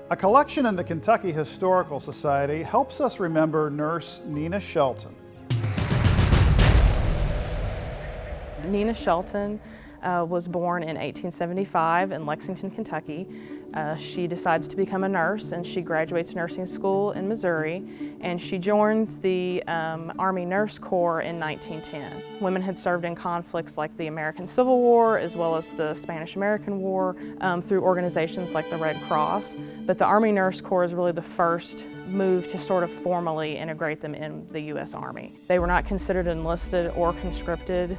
A collection in the Kentucky Historical Society helps us remember Nurse Nena Shelton. Nena Shelton was born in 1875 in Lexington, Kentucky. She decides to become a nurse and she graduates nursing school in Missouri, and she joins the Army Nurse Corps in 1910. Women had served in conflicts like the American Civil War as well as the Spanish-American War through organizations like the Red Cross, but the Army Nurse Corps is really the first move to sort of formally integrate them in the U.S. Army. They were not considered enlisted or conscripted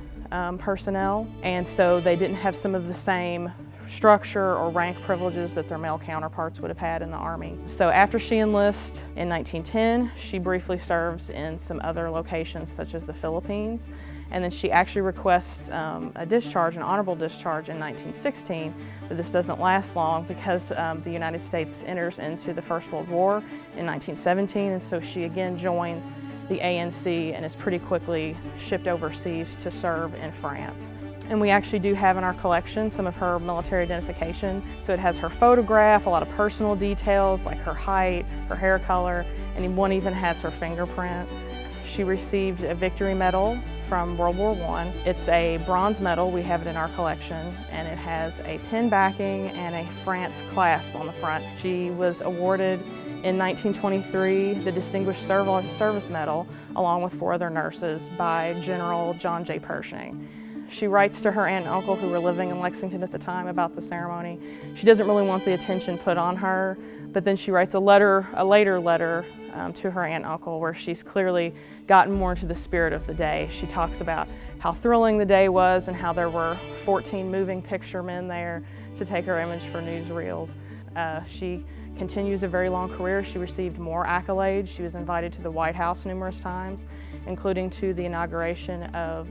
personnel, and so they didn't have some of the same structure or rank privileges that their male counterparts would have had in the Army. So after she enlists in 1910, she briefly serves in some other locations such as the Philippines, and then she actually requests a discharge, an honorable discharge in 1916, but this doesn't last long because the United States enters into the First World War in 1917, and so she again joins the ANC and is pretty quickly shipped overseas to serve in France. And we actually do have in our collection some of her military identification. So it has her photograph, a lot of personal details like her height, her hair color, and one even has her fingerprint. She received a Victory Medal from World War I. It's a bronze medal, we have it in our collection, and it has a pin backing and a France clasp on the front. She was awarded in 1923 the Distinguished Service Medal along with 4 other nurses by General John J. Pershing. She writes to her aunt and uncle who were living in Lexington at the time about the ceremony. She doesn't really want the attention put on her, but then she writes a later letter to her aunt and uncle where she's clearly gotten more into the spirit of the day. She talks about how thrilling the day was and how there were 14 moving picture men there to take her image for newsreels. She continues a very long career. She received more accolades. She was invited to the White House numerous times, including to the inauguration of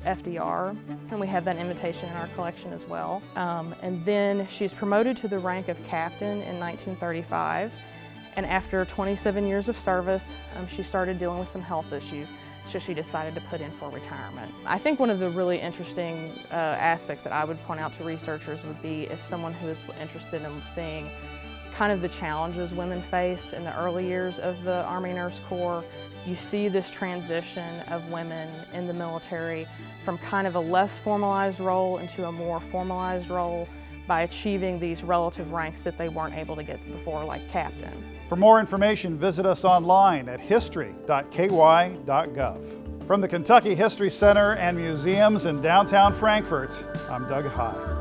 FDR, and we have that invitation in our collection as well. And then she's promoted to the rank of captain in 1935, and after 27 years of service, she started dealing with some health issues, so she decided to put in for retirement. I think one of the really interesting aspects that I would point out to researchers would be if someone who is interested in seeing kind of the challenges women faced in the early years of the Army Nurse Corps. You see this transition of women in the military from kind of a less formalized role into a more formalized role by achieving these relative ranks that they weren't able to get before, like captain. For more information, visit us online at history.ky.gov. From the Kentucky History Center and Museums in downtown Frankfort, I'm Doug High.